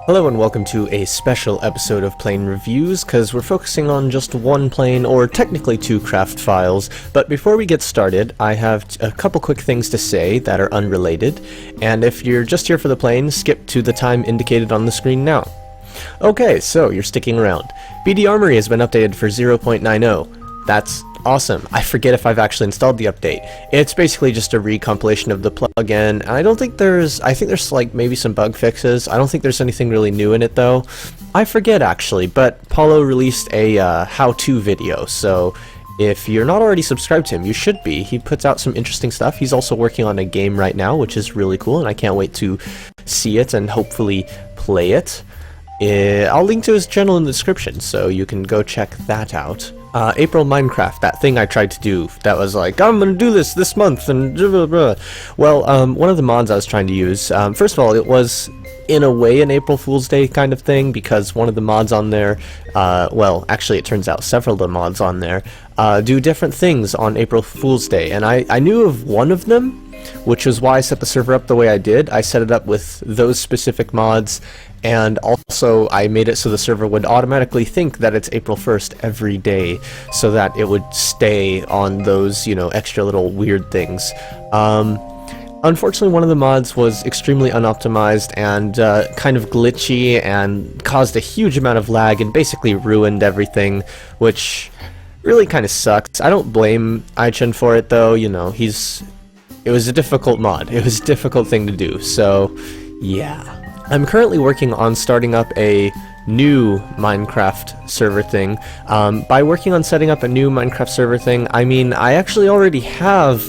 Hello and welcome to a special episode of Plane Reviews, because we're focusing on just one plane, or technically two craft files. But before we get started, I have a couple quick things to say that are unrelated, and if you're just here for the plane, skip to the time indicated on the screen now. Okay, so you're sticking around. BD Armory has been updated for 0.90. That's awesome. I forget if I've actually installed the update. It's basically just a recompilation of the plugin. I think there's like maybe some bug fixes. I don't think there's anything really new in it though. I forget actually, but Paulo released a how-to video, so if you're not already subscribed to him, you should be. He puts out some interesting stuff. He's also working on a game right now, which is really cool, and I can't wait to see it and hopefully play it. I'll link to his channel in the description, so you can go check that out. April Minecraft, that thing I tried to do that was like, I'm gonna do this month, and blah, blah, blah. Well, one of the mods I was trying to use, first of all, it was in a way an April Fool's Day kind of thing, because one of the mods on there, well, actually it turns out several of the mods on there, do different things on April Fool's Day, and I knew of one of them, which was why I set the server up the way I did. I set it up with those specific mods, and also I made it so the server would automatically think that it's April 1st every day, so that it would stay on those, extra little weird things. Unfortunately, one of the mods was extremely unoptimized and kind of glitchy and caused a huge amount of lag and basically ruined everything, which really kind of sucks. I don't blame Eorin for it though, it was a difficult mod. It was a difficult thing to do, so yeah. I'm currently working on starting up a new Minecraft server thing. By working on setting up a new Minecraft server thing, I mean I actually already have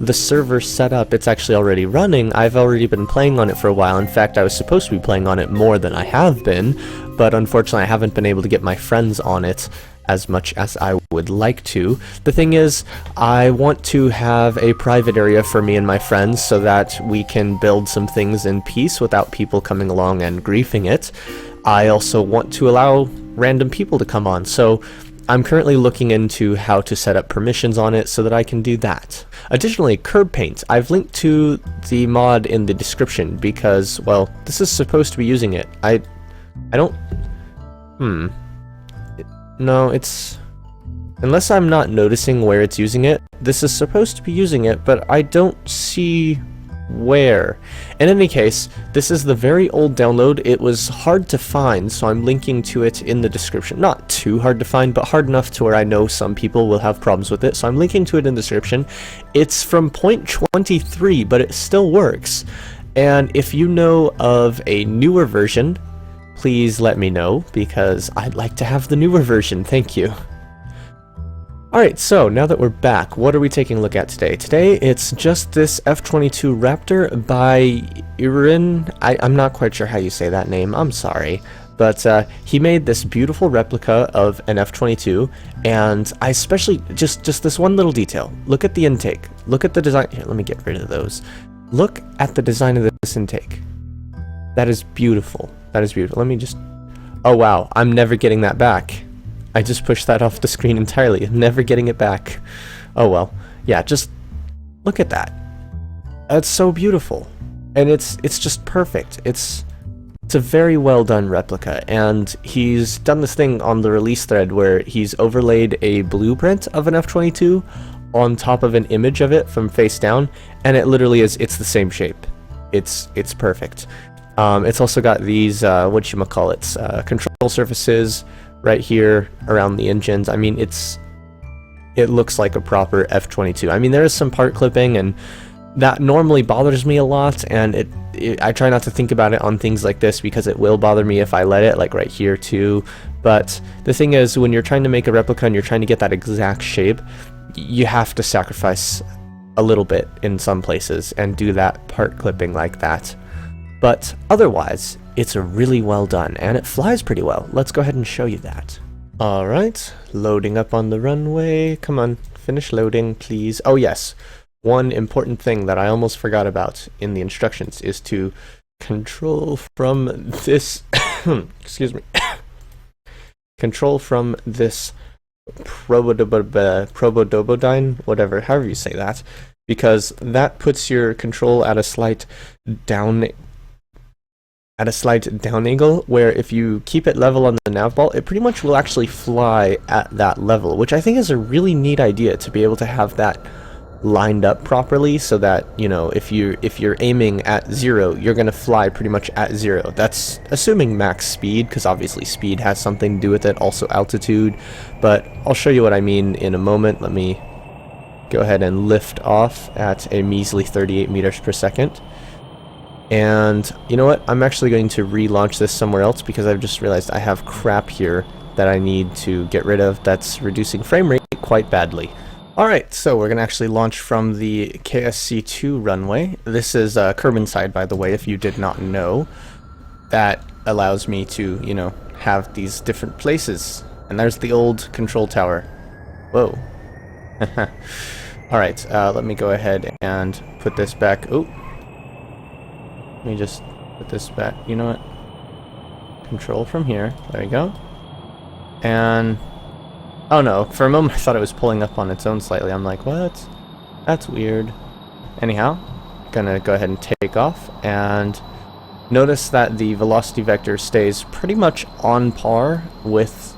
the server set up. It's actually already running. I've already been playing on it for a while. In fact, I was supposed to be playing on it more than I have been, but unfortunately I haven't been able to get my friends on it as much as I would like to. The thing is, I want to have a private area for me and my friends so that we can build some things in peace without people coming along and griefing it. I also want to allow random people to come on, so I'm currently looking into how to set up permissions on it so that I can do that. Additionally, curb paint. I've linked to the mod in the description because, well, this is supposed to be using it. I don't... No, it's... Unless I'm not noticing where it's using it, this is supposed to be using it, but I don't see where. In any case, this is the very old download. It was hard to find, so I'm linking to it in the description. Not too hard to find, but hard enough to where I know some people will have problems with it, so I'm linking to it in the description. It's from 0.23, but it still works. And if you know of a newer version, please let me know, because I'd like to have the newer version, thank you. Alright, so now that we're back, what are we taking a look at today? Today, it's just this F-22 Raptor by Eorin. I'm not quite sure how you say that name, I'm sorry. But he made this beautiful replica of an F-22, and I especially, just this one little detail. Look at the intake. Look at the design. Here, let me get rid of those. Look at the design of this intake. That is beautiful. That is beautiful. Let me just... Oh wow, I'm never getting that back. I just pushed that off the screen entirely. I'm never getting it back. Oh well. Yeah, just look at that. That's so beautiful. And it's just perfect. It's a very well done replica, and he's done this thing on the release thread where he's overlaid a blueprint of an F-22 on top of an image of it from face down, and it literally is, it's the same shape. It's perfect. It's also got these, control surfaces right here around the engines. I mean, it looks like a proper F-22. I mean, there is some part clipping, and that normally bothers me a lot, and I try not to think about it on things like this because it will bother me if I let it, like right here too. But the thing is, when you're trying to make a replica and you're trying to get that exact shape, you have to sacrifice a little bit in some places and do that part clipping like that. But otherwise, it's a really well done, and it flies pretty well. Let's go ahead and show you that. Alright, loading up on the runway. Come on, finish loading, please. Oh yes, one important thing that I almost forgot about in the instructions is to control from this... excuse me. Control from this probodobodyne, whatever, however you say that, because that puts your control at a slight down at a slight down angle, where if you keep it level on the nav ball, it pretty much will actually fly at that level, which I think is a really neat idea, to be able to have that lined up properly, so that, you know, if you're aiming at 0, you're going to fly pretty much at 0. That's assuming max speed, because obviously speed has something to do with it, also altitude, but I'll show you what I mean in a moment. Let me go ahead and lift off at a measly 38 meters per second. And you know what, I'm actually going to relaunch this somewhere else, because I've just realized I have crap here that I need to get rid of that's reducing frame rate quite badly. Alright, so we're going to actually launch from the KSC-2 runway. This is Kerbinside, by the way, if you did not know. That allows me to, you know, have these different places. And there's the old control tower. Whoa. Alright, let me go ahead and put this back. Oh. Let me just put this back. You know what? Control from here. There we go. And oh no, for a moment I thought it was pulling up on its own slightly. I'm like, what? That's weird. Anyhow, gonna go ahead and take off, and notice that the velocity vector stays pretty much on par with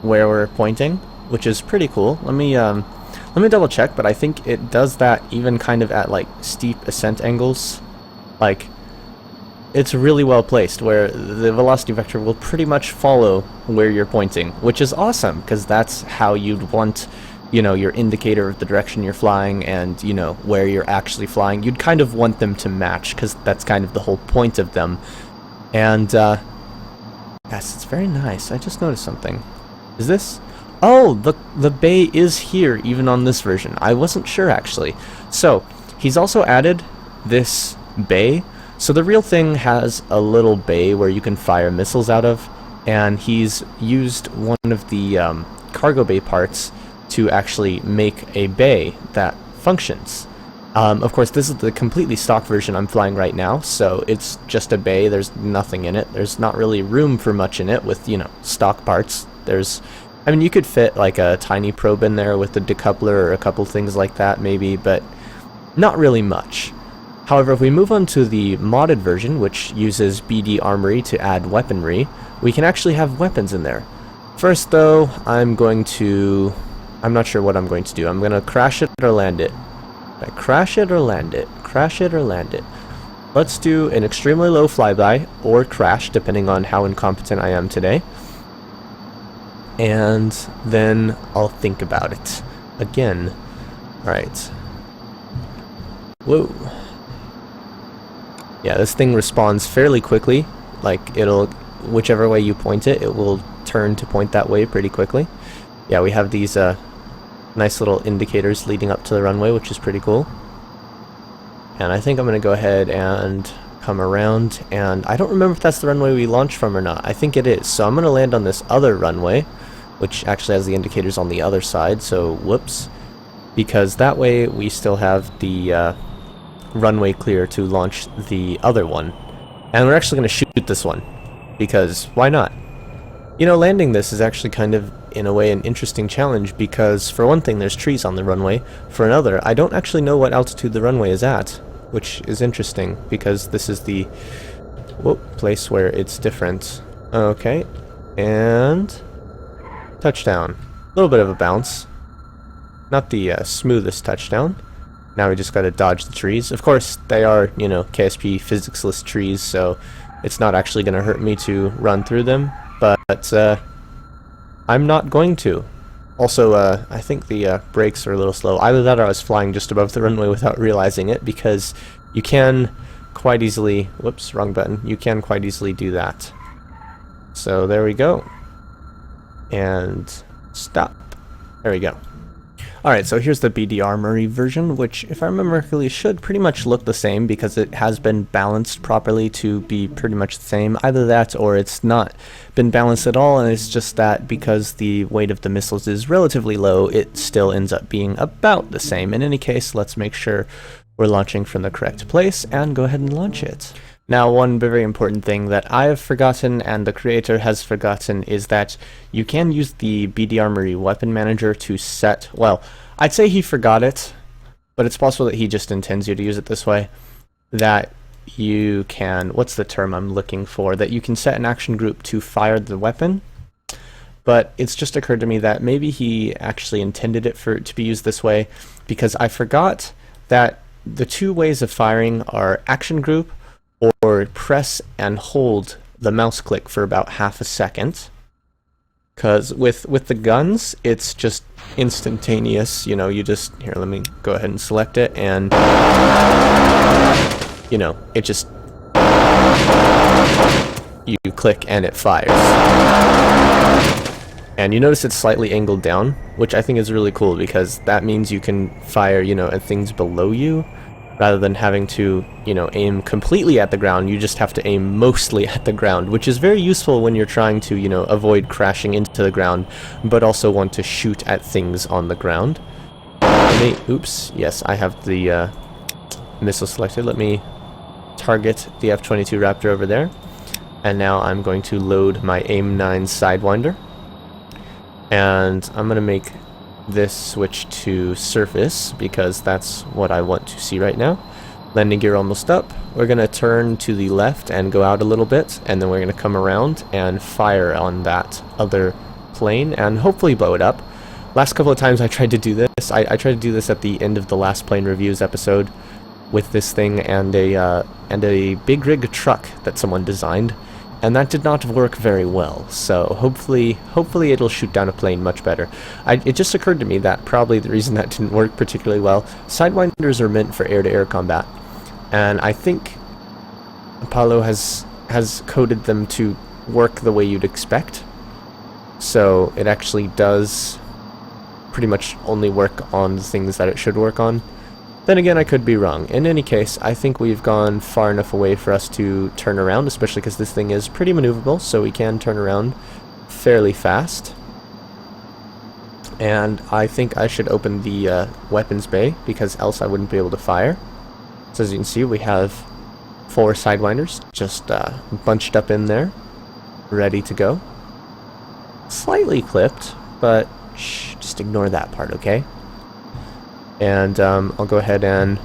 where we're pointing, which is pretty cool. Let me double check, but I think it does that even kind of at like steep ascent angles. Like, it's really well placed, where the velocity vector will pretty much follow where you're pointing, which is awesome, because that's how you'd want, you know, your indicator of the direction you're flying and, you know, where you're actually flying. You'd kind of want them to match, because that's kind of the whole point of them. And, yes, it's very nice. I just noticed something. Is this? Oh, the bay is here, even on this version. I wasn't sure, actually. So, he's also added this bay. So the real thing has a little bay where you can fire missiles out of, and he's used one of the cargo bay parts to actually make a bay that functions. Of course, this is the completely stock version I'm flying right now, so it's just a bay. There's nothing in it. There's not really room for much in it with, you know, stock parts. I mean, you could fit like a tiny probe in there with a decoupler or a couple things like that maybe, but not really much. However, if we move on to the modded version, which uses BD Armory to add weaponry, we can actually have weapons in there. First, though, I'm not sure what I'm going to do. I'm going to crash it or land it. Crash it or land it. Crash it or land it. Let's do an extremely low flyby, or crash, depending on how incompetent I am today. And then I'll think about it again. Alright. Whoa. Yeah, this thing responds fairly quickly. Like, whichever way you point it, it will turn to point that way pretty quickly. Yeah, we have these nice little indicators leading up to the runway, which is pretty cool. And I think I'm going to go ahead and come around, and I don't remember if that's the runway we launched from or not. I think it is. So I'm going to land on this other runway, which actually has the indicators on the other side, so whoops. Because that way we still have the runway clear to launch the other one. And we're actually going to shoot this one, because why not? You know, landing this is actually kind of, in a way, an interesting challenge, because for one thing, there's trees on the runway. For another, I don't actually know what altitude the runway is at, which is interesting, because this is the place where it's different. Okay, and touchdown. A little bit of a bounce. Not the smoothest touchdown. Now we just gotta dodge the trees. Of course, they are, you know, KSP physics-less trees, so it's not actually gonna hurt me to run through them, but I'm not going to. Also, I think the brakes are a little slow. Either that or I was flying just above the runway without realizing it, because you can quite easily... Whoops, wrong button. You can quite easily do that. So there we go. And stop. There we go. Alright, so here's the BD Armory version, which, if I remember correctly, should pretty much look the same, because it has been balanced properly to be pretty much the same. Either that, or it's not been balanced at all, and it's just that because the weight of the missiles is relatively low, it still ends up being about the same. In any case, let's make sure we're launching from the correct place, and go ahead and launch it. Now, one very important thing that I have forgotten and the creator has forgotten is that you can use the BD Armory weapon manager to set, well, I'd say he forgot it, but it's possible that he just intends you to use it this way, that you can, what's the term I'm looking for, that you can set an action group to fire the weapon. But it's just occurred to me that maybe he actually intended it for it to be used this way, because I forgot that the two ways of firing are action group or press and hold the mouse click for about half a second. Because with the guns, it's just instantaneous, you know, you just, here, let me go ahead and select it, and, you know, it just, you click and it fires. And you notice it's slightly angled down, which I think is really cool, because that means you can fire, you know, at things below you, rather than having to, you know, aim completely at the ground. You just have to aim mostly at the ground, which is very useful when you're trying to, you know, avoid crashing into the ground, but also want to shoot at things on the ground. Oops, yes, I have the missile selected. Let me target the F-22 Raptor over there. And now I'm going to load my AIM-9 Sidewinder. And I'm going to make this switch to surface, because that's what I want to see right now. Landing gear almost up. We're going to turn to the left and go out a little bit, and then we're going to come around and fire on that other plane and hopefully blow it up. Last couple of times I tried to do this. I tried to do this at the end of the last plane reviews episode with this thing and a big rig truck that someone designed, and that did not work very well. So hopefully it'll shoot down a plane much better. It just occurred to me that probably the reason that didn't work particularly well, Sidewinders are meant for air-to-air combat, and I think Apollo has coded them to work the way you'd expect. So it actually does pretty much only work on the things that it should work on. Then again, I could be wrong. In any case, I think we've gone far enough away for us to turn around, especially because this thing is pretty maneuverable, so we can turn around fairly fast. And I think I should open the weapons bay, because else I wouldn't be able to fire. So as you can see, we have 4 Sidewinders just bunched up in there, ready to go. Slightly clipped, but shh, just ignore that part, okay? And I'll go ahead and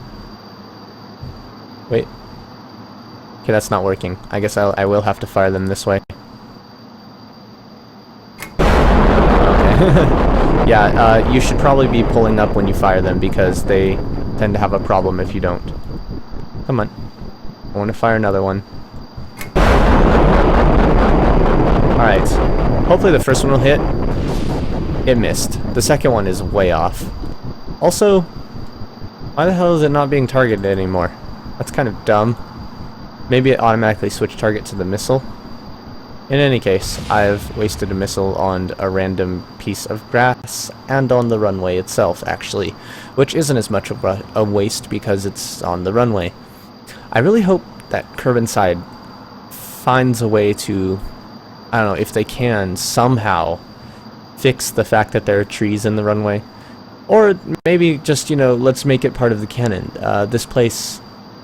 wait. Okay, that's not working. I guess I will have to fire them this way. Okay. Yeah, you should probably be pulling up when you fire them, because they tend to have a problem if you don't. Come on. I want to fire another one. Alright. Hopefully the first one will hit. It missed. The second one is way off. Also, why the hell is it not being targeted anymore? That's kind of dumb. Maybe it automatically switched target to the missile. In any case, I've wasted a missile on a random piece of grass, and on the runway itself, actually, which isn't as much of a waste because it's on the runway. I really hope that Curvenside finds a way to, I don't know, if they can somehow fix the fact that there are trees in the runway. Or maybe just, you know, let's make it part of the canon. This place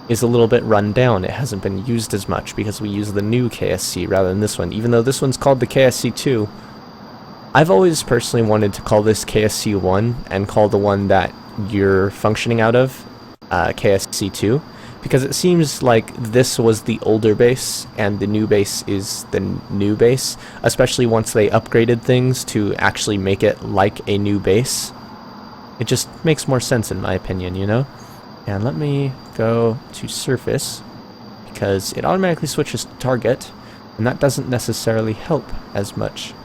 is a little bit run down. It hasn't been used as much because we use the new KSC rather than this one. Even though this one's called the KSC-2, I've always personally wanted to call this KSC-1 and call the one that you're functioning out of KSC-2, because it seems like this was the older base and the new base is the new base, especially once they upgraded things to actually make it like a new base. It just makes more sense in my opinion, you know? And let me go to surface, because it automatically switches to target, and that doesn't necessarily help as much.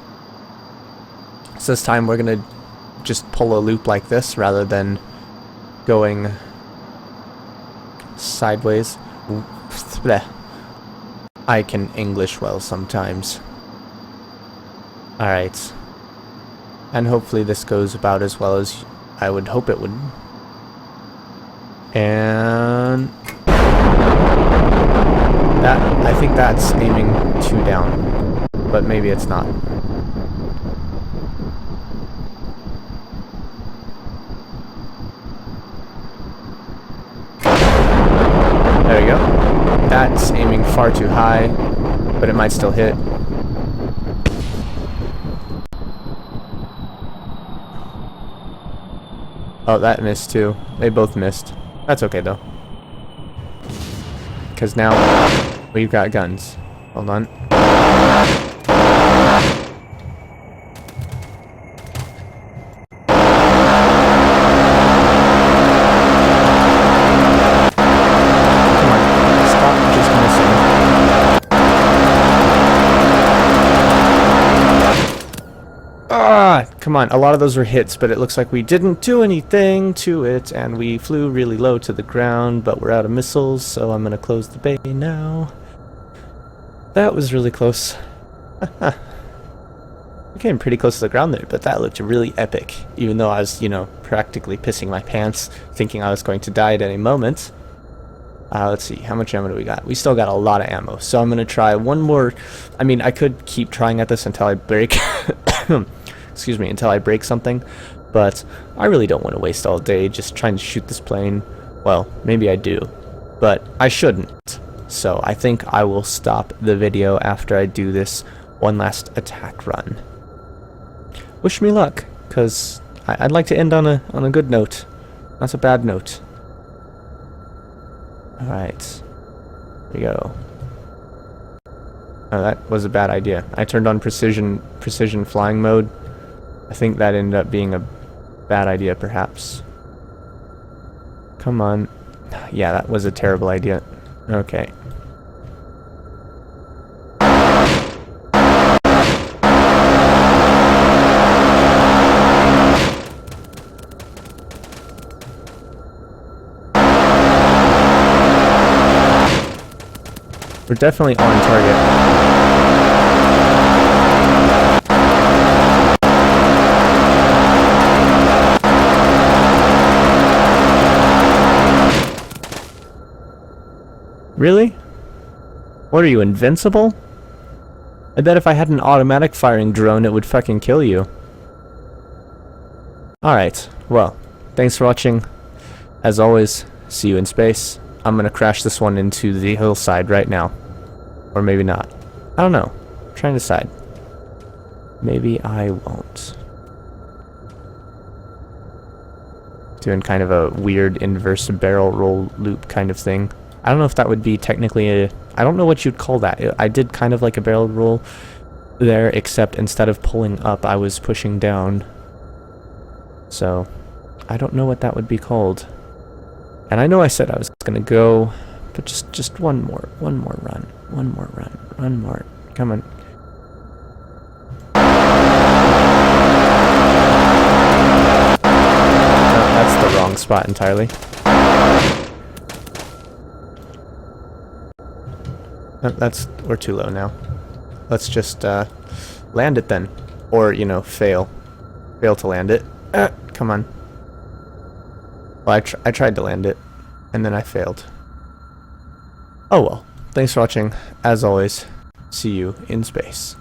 So this time we're going to just pull a loop like this rather than going sideways. I can English well sometimes. Alright. And hopefully this goes about as well as I would hope it would. And that, I think that's aiming 2 down, but maybe it's not. There we go. That's aiming far too high, but it might still hit. Oh, that missed too. They both missed. That's okay though. because now we've got guns. Hold on. Come on, a lot of those were hits, but it looks like we didn't do anything to it, and we flew really low to the ground, but we're out of missiles, so I'm gonna close the bay now. That was really close. We came pretty close to the ground there, but that looked really epic, even though I was, you know, practically pissing my pants, thinking I was going to die at any moment. Let's see, how much ammo do we got? We still got a lot of ammo, so I'm gonna try one more. I mean, I could keep trying at this until I break excuse me, until I break something, but I really don't want to waste all day just trying to shoot this plane. Well, maybe I do, but I shouldn't. So I think I will stop the video after I do this one last attack run. Wish me luck, because I'd like to end on a good note, not a bad note. Alright, here we go. Oh, that was a bad idea. I turned on precision flying mode. I think that ended up being a bad idea, perhaps. Come on. Yeah, that was a terrible idea. Okay. We're definitely on target. Really? What are you, invincible? I bet if I had an automatic firing drone, it would fucking kill you. Alright, well, thanks for watching. As always, see you in space. I'm gonna crash this one into the hillside right now. Or maybe not. I don't know. I'm trying to decide. Maybe I won't. Doing kind of a weird inverse barrel roll loop kind of thing. I don't know if that would be technically a... I don't know what you'd call that. I did kind of like a barrel roll there, except instead of pulling up, I was pushing down. So, I don't know what that would be called. And I know I said I was gonna go, but just one more run. One more run. One more. Come on. No, that's the wrong spot entirely. We're too low now. Let's just land it then, or you know, fail to land it. Come on. Well, I tried to land it, and then I failed. Oh well. Thanks for watching. As always, see you in space.